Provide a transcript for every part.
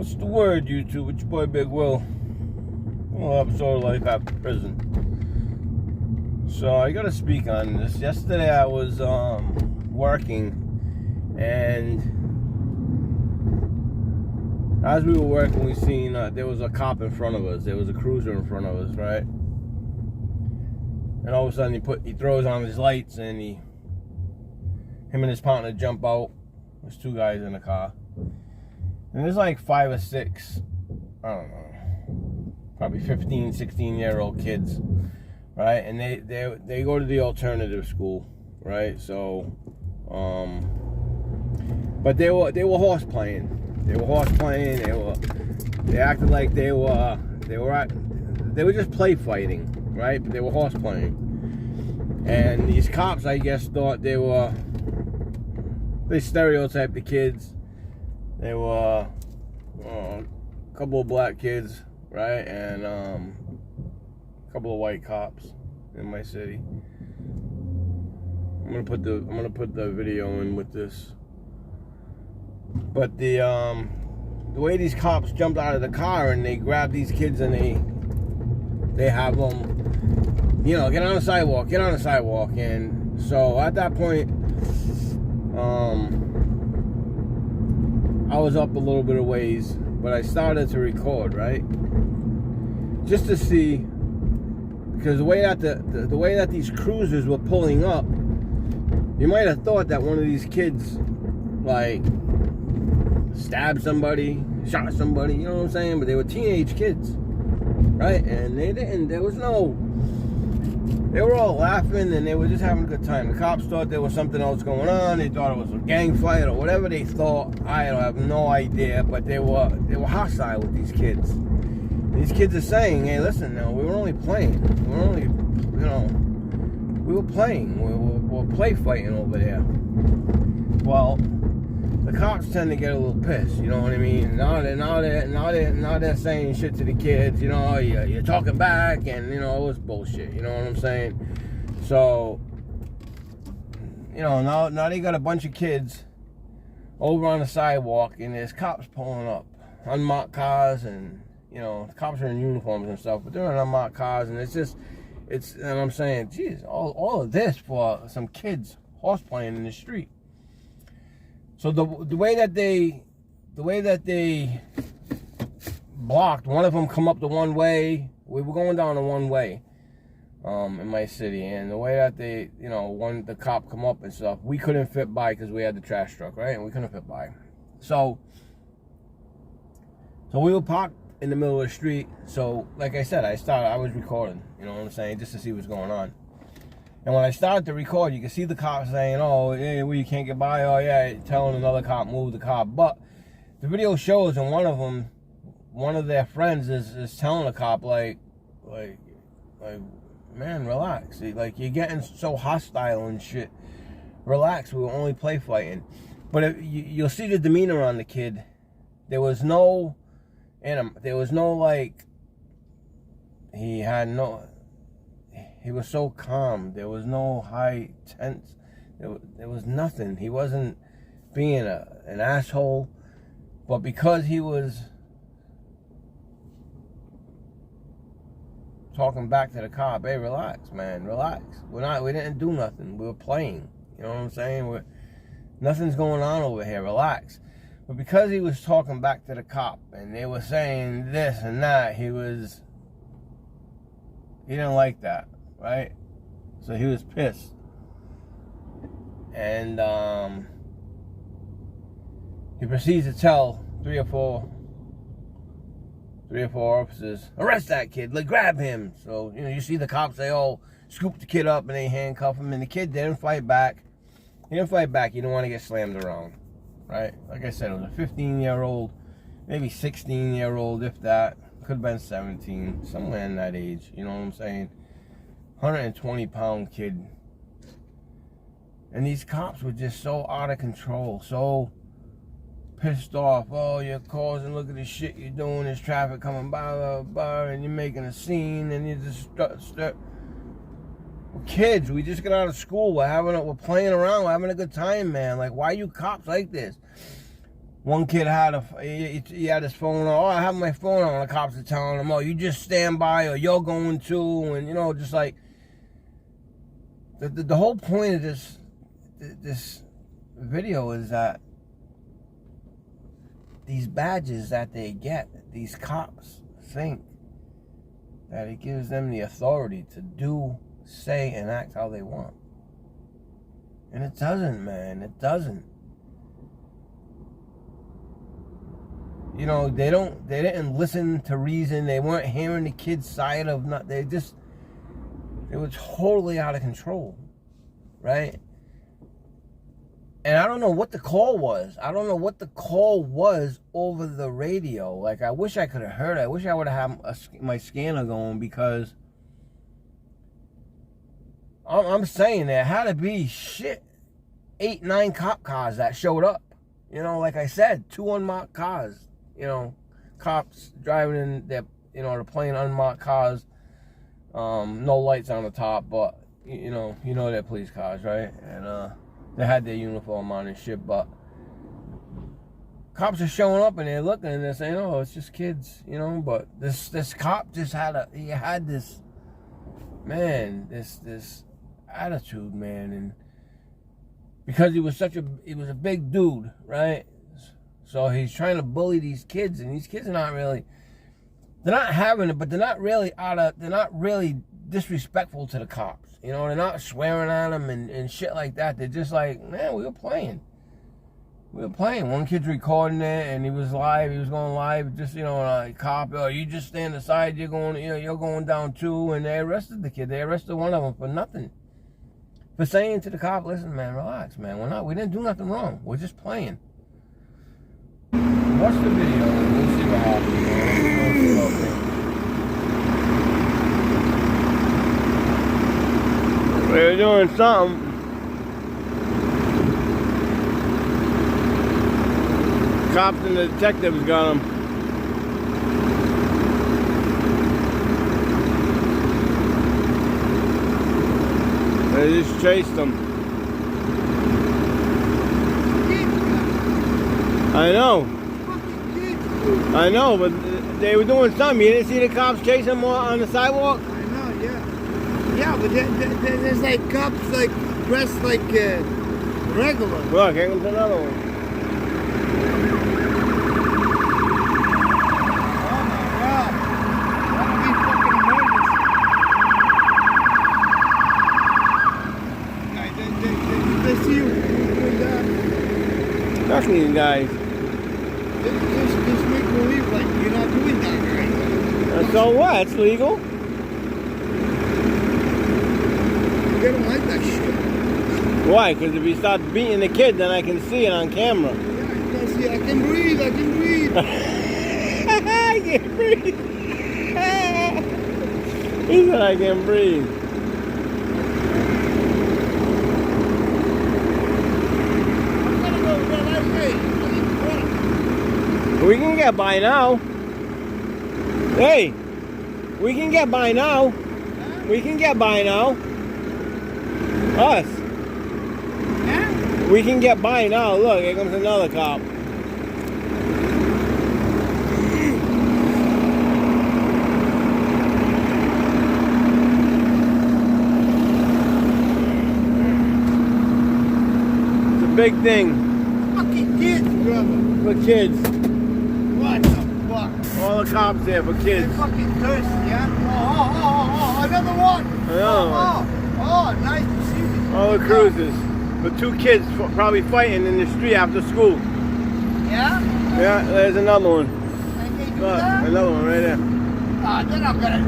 What's the word, YouTube? It's your boy Big Will. Well, episode of Life After Prison. So I gotta speak on this. Yesterday I was working, and as we were working, we seen there was a cop in front of us. There was a cruiser in front of us, right? And all of a sudden he throws on his lights, and him and his partner jump out. There's two guys in the car. And there's like 5 or 6, I don't know, probably 15, 16-year-old kids, right? And they go to the alternative school, right? So, but they were horse playing. They were horse playing. They acted like they were just play fighting, right? But they were horse playing. And these cops, I guess, thought they stereotyped the kids. They were a couple of black kids, right, and a couple of white cops in my city. I'm gonna put the video in with this. But the way these cops jumped out of the car and they grabbed these kids and they have them, you know, get on the sidewalk, and so at that point, I was up a little bit of ways, but I started to record, right? Just to see, because the way that the way that these cruisers were pulling up, you might have thought that one of these kids like stabbed somebody, shot somebody, you know what I'm saying? But they were teenage kids, right? And they didn't. There was no. They were all laughing and they were just having a good time. The cops thought there was something else going on. They thought it was a gang fight or whatever they thought. I have no idea, but they were hostile with these kids. These kids are saying, "Hey, listen, no, we were only playing. We were only, we were playing. We were play fighting over there." Well, the cops tend to get a little pissed. You know what I mean? Now they're saying shit to the kids. You know, you're talking back, and you know it was bullshit. You know what I'm saying? So, you know, now they got a bunch of kids over on the sidewalk, and there's cops pulling up, unmarked cars, and you know, the cops are in uniforms and stuff, but they're in unmarked cars, and and I'm saying, geez, all of this for some kids horse playing in the street. So the way that they blocked, one of them come up the one way. We were going down the one way in my city, and the way that the cop come up and stuff, we couldn't fit by because we had the trash truck, right? And we couldn't fit by. So we were parked in the middle of the street. So like I said, I was recording, you know what I'm saying, just to see what's going on. And when I started to record, you can see the cop saying, "Oh, yeah, well, you can't get by." Oh, yeah, telling another cop, move the car. But the video shows, and one of their friends is telling the cop, like, man, relax. Like, you're getting so hostile and shit. Relax, we were only play fighting. But you'll see the demeanor on the kid. There was no, like, he was so calm. There was no high tense. There was nothing. He wasn't being an asshole. But because he was talking back to the cop, "Hey, relax, man, relax. We didn't do nothing. We were playing. You know what I'm saying? Nothing's going on over here. Relax." But because he was talking back to the cop and they were saying this and that, he didn't like that. Right? So he was pissed. And he proceeds to tell three or four officers, "Arrest that kid, like grab him." So, you know, you see the cops, they all scoop the kid up and they handcuff him, and the kid didn't fight back. He didn't fight back. He didn't want to get slammed around. Right? Like I said, it was a 15-year-old, maybe 16-year-old, if that. Could have been 17, somewhere in that age. You know what I'm saying? 120-pound kid. And these cops were just so out of control, so pissed off. "Oh, you're causing, look at the shit you're doing, there's traffic coming by, blah, blah, blah, and you're making a scene, and you just we're kids, we just got out of school, we're playing around, we're having a good time, man. Like, why are you cops like this?" One kid had he had his phone on. Oh, I have my phone on. The cops are telling him, oh, you just stand by or you're going to. And, you know, just like, the whole point of this video is that these badges that they get, these cops think that it gives them the authority to do, say, and act how they want. And it doesn't, man. It doesn't. You know, they didn't listen to reason. They weren't hearing the kid's side of not. They were totally out of control, right? And I don't know what the call was. I don't know what the call was over the radio. Like, I wish I could have heard it. I wish I would have had my scanner going, because I'm saying there had to be 8, 9 cop cars that showed up. You know, like I said, 2 unmarked cars. You know, cops driving in their, you know, they're playing unmarked cars. No lights on the top, but you know they're police cars, right? And they had their uniform on and shit, but cops are showing up and they're looking and they're saying, oh, it's just kids, you know. But this cop just had this attitude, man, and because he was a big dude, right? So he's trying to bully these kids, and these kids are not really, they're not having it, but they're not really disrespectful to the cops. You know, they're not swearing at them and shit like that. They're just like, man, we were playing. One kid's recording it, and he was going live, just, you know, a cop, oh, you just stand aside, you're going down too, and they arrested the kid. They arrested one of them for nothing. For saying to the cop, listen, man, relax, man. We didn't do nothing wrong. We're just playing. Watch the video and we'll see what happens. They're doing something. Cops and the detectives got them. They just chased them. I know, but they were doing something. You didn't see the cops chasing them on the sidewalk? I know, yeah. Yeah, but there's like cops like dressed like regular. Look, here comes another one. Oh my God. That would be fucking emergency. They see you doing that. Trust me, guys. Just make believe like you're not doing that, right? So what? It's legal. They don't like that shit. Why? Because if you start beating the kid, then I can see it on camera. Yeah, you can see. I can breathe. I can breathe. I can breathe. He said I can breathe. We can get by now. Hey, we can get by now. We can get by now. Us. Yeah? We can get by now. Look, here comes another cop. It's a big thing. Fucking kids, brother. For kids. What the fuck? All the cops there for kids. They're fucking thirsty, yeah? Oh, another one. Another one. Oh, nice to see you. All the cruisers. With 2 kids probably fighting in the street after school. Yeah? Yeah, there's another one. And they do Look, that? another one right there. They're not gonna.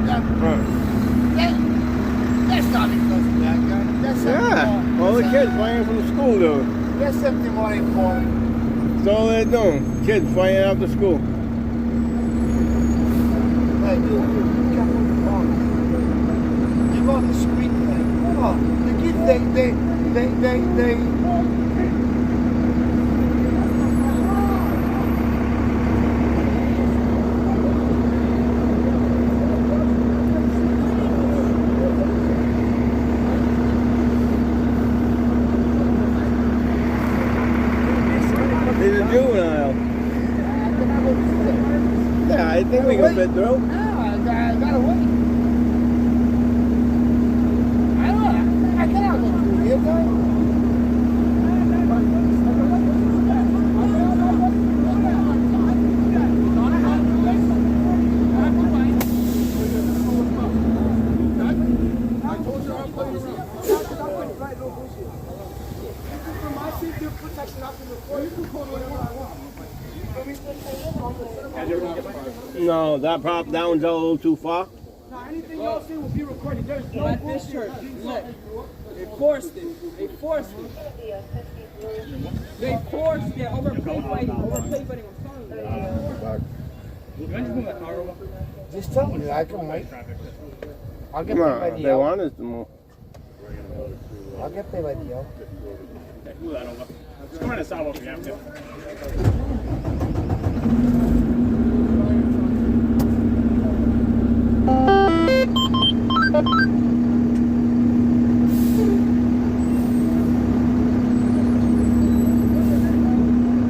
That's not because of that guy. That's something more. All the kids fighting from school though. There's something more important. That's all they're doing. Kids fighting after school. Hey, dude, be careful with the phone. They're on the street, like, oh, the kids, they. He's a juvenile. I think we can fit through. No, I gotta wait. I cannot go through here, guys. No, that one's a little too far. No, anything y'all say will be recorded. There's no at this church. Look, they forced it. They forced it. They forced it over play fighting. Over play fighting. I'm telling you. Just tell me. I can wait. I'll get paid by the they hour. want us to move. I'll get paid by the hour. Move that over. Just come in and solve if you have to.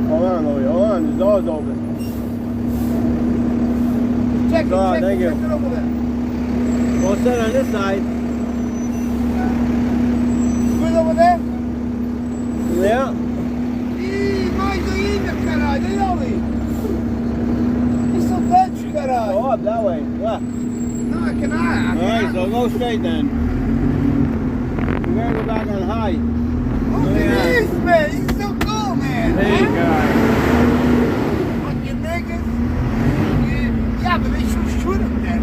Hold on, Louie. Hold on. The door's open. Check it, check thank it, you. check it over there. We'll sit on this side. Good over there? Yeah. Mais ainda, caralho. Olha ali. Isso é o teto, caralho. Go up that way. Left. Não, é que não. Alright, so go straight then. We're gonna go back on high. Look at this, man. He's so cool, man. There you go. Fucking niggas. Yeah, but they should shoot him then.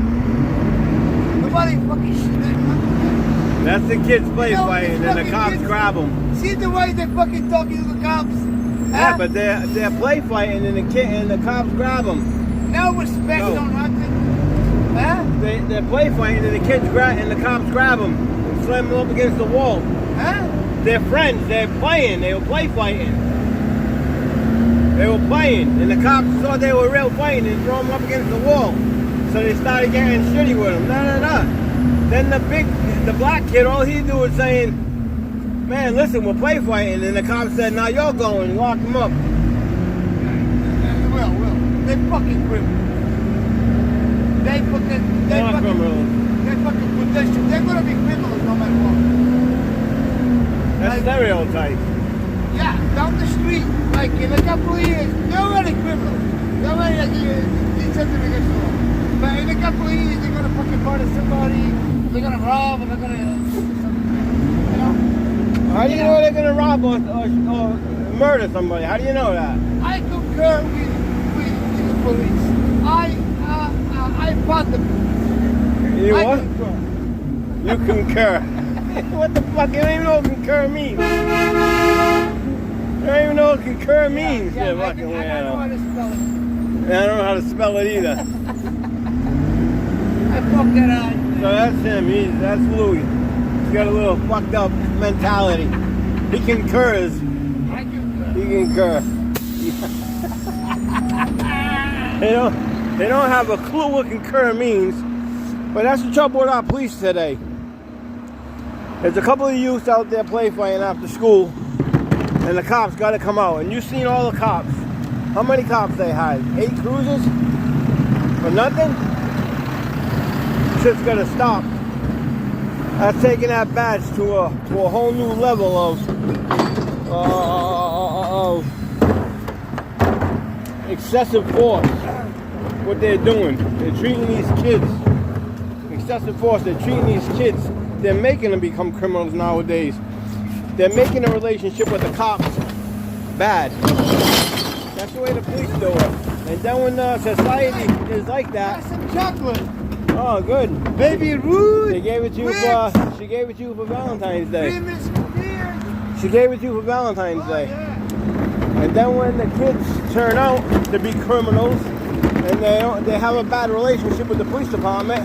Nobody fucking shoot him. That's the kids play You know, fighting these and the fucking cops kids- grab them. See the way they're fucking talking to the cops? Yeah, Huh? but they're play fighting and the cops grab them. No respect, No. no nothing. Huh? They're play fighting and the cops grab them and slam them up against the wall. Huh? They're friends. They're playing. They were play fighting. They were playing, and the cops thought they were real fighting and throw them up against the wall. So they started getting shitty with them. No. Then the black kid, all he do was saying, "Man, listen, we're play fighting." And the cops said, "Now you're going." Lock him up. Well, they fucking criminals. They fucking Criminals. they fucking position. They're gonna be criminals no matter what. That's stereotype. Yeah, down the street, like in a couple of years, they're already criminals. They're already like did something against the law. But in a couple of years, they're gonna fucking murder somebody. They're gonna rob, and they're gonna, you know. How do you know they're gonna rob or murder somebody? How do you know that? I concur with the police. I fought them. You I what? concur. You concur. What the fuck? You don't even know what concur means. You don't even know what concur means. Yeah, You fucking I know how weirdo. to spell it. And I don't know how to spell it either. I fucked it out. So that's him. That's Louis. He's got a little fucked up mentality. He concurs. I concur. He concur. They don't have a clue what concur means. But that's the trouble with our police today. There's a couple of youths out there play fighting after school, and the cops got to come out. And you've seen all the cops. How many cops they had? 8 cruisers? For nothing? Shit's got to stop. That's taking that badge to a whole new level of excessive force. What they're doing. They're treating these kids. Excessive force. They're treating these kids. They're making them become criminals nowadays. They're making a relationship with the cops bad. That's the way the police do it. And then when society is like that, Got some chocolate. oh good. Baby Ruth. They gave it to you for, she gave it to you for Valentine's Day. Famous beer. She gave it to you for Valentine's Day. Yeah. And then when the kids turn out to be criminals and they have a bad relationship with the police department,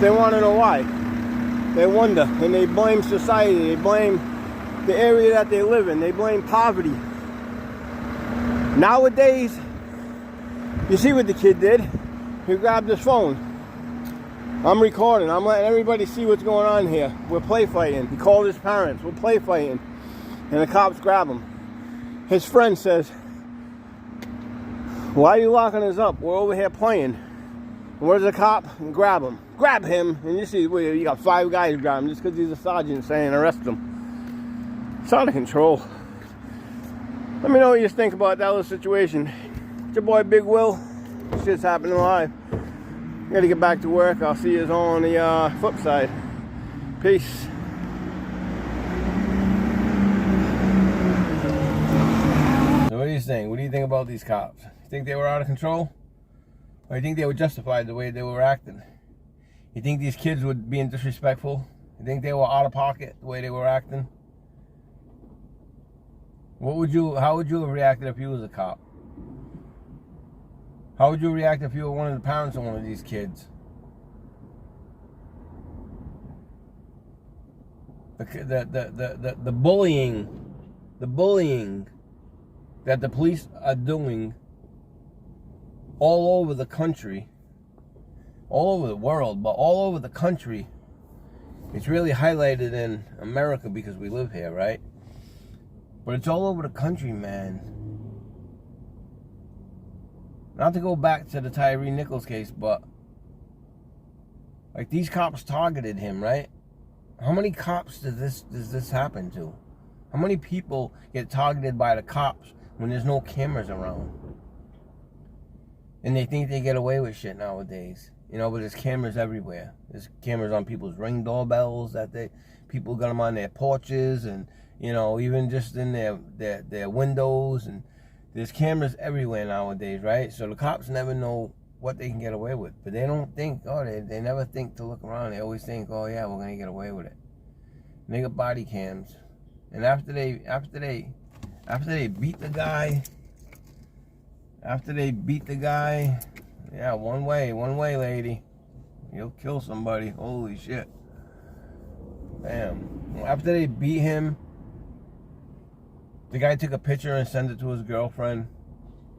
they want to know why. They wonder, and they blame society. They blame the area that they live in. They blame poverty. Nowadays, you see what the kid did? He grabbed his phone. I'm recording. I'm letting everybody see what's going on here. We're play fighting. He called his parents. We're play fighting. And the cops grab him. His friend says, Why are you locking us up? We're over here playing. Where's the cop? And grab him. Grab him. And you see, you got 5 guys grab him just because he's a sergeant saying arrest him. It's out of control. Let me know what you think about that little situation. It's your boy Big Will. Shit's happening live. Gotta get back to work. I'll see you on the flip side. Peace. So what do you think? What do you think about these cops? You think they were out of control? Or you think they were justified the way they were acting? You think these kids were being disrespectful? You think they were out of pocket the way they were acting? How would you have reacted if you was a cop? How would you react if you were one of the parents of one of these kids? The bullying that the police are doing all over the country, all over the world, but all over the country. It's really highlighted in America because we live here, right? But it's all over the country, man. Not to go back to the Tyree Nichols case, but like these cops targeted him, right? How many cops does this happen to? How many people get targeted by the cops when there's no cameras around? And they think they get away with shit nowadays. You know, but there's cameras everywhere. There's cameras on people's ring doorbells people got them on their porches, and you know, even just in their windows, and there's cameras everywhere nowadays, right? So the cops never know what they can get away with, but they don't think, they never think to look around. They always think, oh yeah, we're gonna get away with it. And they got body cams, and after they beat the guy, yeah, one way, lady, you'll kill somebody. Holy shit. Damn. After they beat him, the guy took a picture and sent it to his girlfriend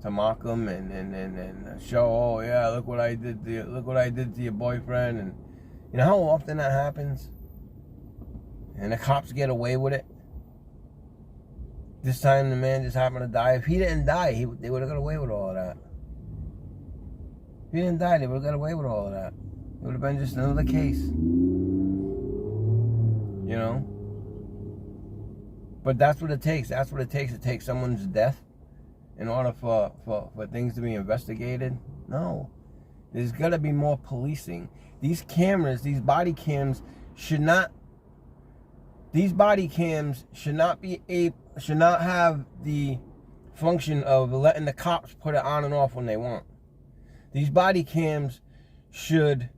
to mock him and show, oh yeah, look what I did to your boyfriend. And you know how often that happens? And the cops get away with it. This time the man just happened to die. If he didn't die, they would have got away with all of that. If he didn't die, they would have got away with all of that. It would have been just another case. You know? But that's what it takes. That's what it takes to take someone's death in order for things to be investigated. No. There's got to be more policing. These cameras, these body cams should not have the function of letting the cops put it on and off when they want. These body cams should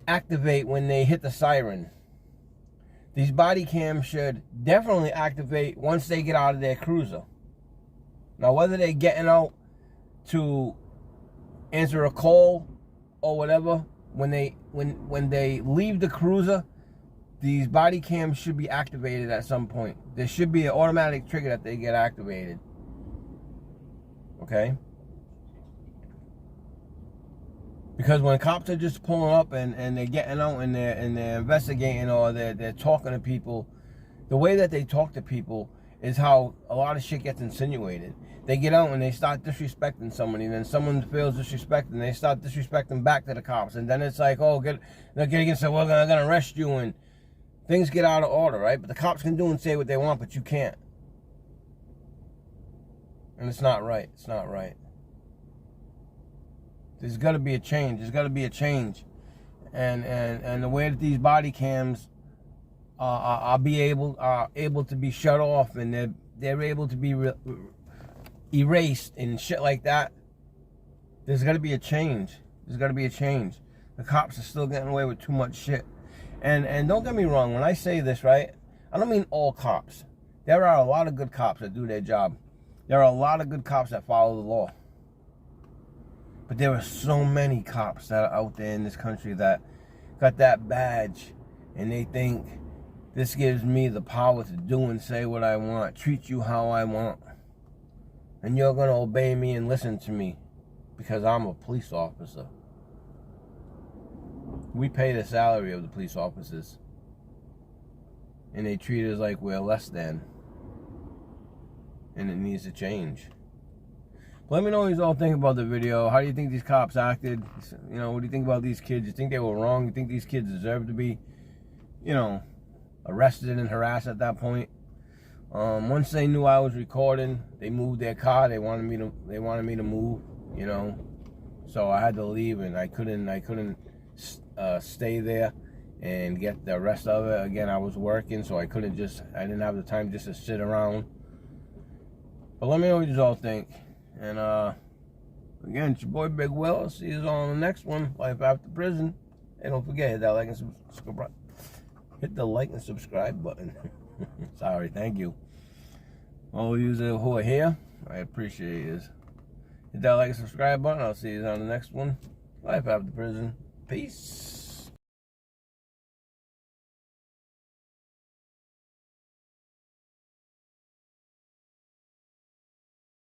activate when they hit the siren. These body cams should definitely activate once they get out of their cruiser. Now, whether they're getting out to answer a call or whatever, when they leave the cruiser, these body cams should be activated at some point. There should be an automatic trigger that they get activated. Okay? Because when cops are just pulling up and they're getting out and they're investigating, or they're talking to people, the way that they talk to people is how a lot of shit gets insinuated. They get out and they start disrespecting somebody, and then someone feels disrespected and they start disrespecting back to the cops, and then it's like, oh, they're getting said, well, I'm gonna arrest you, and things get out of order, right? But the cops can do and say what they want, but you can't. And it's not right. It's not right. There's got to be a change. There's got to be a change, and the way that these body cams are able to be shut off, and they're able to be erased and shit like that. There's got to be a change. There's got to be a change. The cops are still getting away with too much shit, and don't get me wrong. When I say this, right, I don't mean all cops. There are a lot of good cops that do their job. There are a lot of good cops that follow the law. But there are so many cops that are out there in this country that got that badge, and they think this gives me the power to do and say what I want, treat you how I want, and you're going to obey me and listen to me because I'm a police officer. We pay the salary of the police officers, and they treat us like we're less than, and it needs to change. Let me know what you all think about the video. How do you think these cops acted? You know, what do you think about these kids? You think they were wrong? You think these kids deserve to be, you know, arrested and harassed at that point? Once they knew I was recording, they moved their car. They wanted me to move, you know. So I had to leave, and I couldn't stay there and get the rest of it. Again, I was working, so I didn't have the time just to sit around. But let me know what you all think. And again, it's your boy Big Will. I'll see you all on the next one, Life After Prison. And don't forget, hit that like and subscribe. Hit the like and subscribe button. Sorry, thank you. All of you who are here, I appreciate it. Hit that like and subscribe button. I'll see you on the next one, Life After Prison. Peace.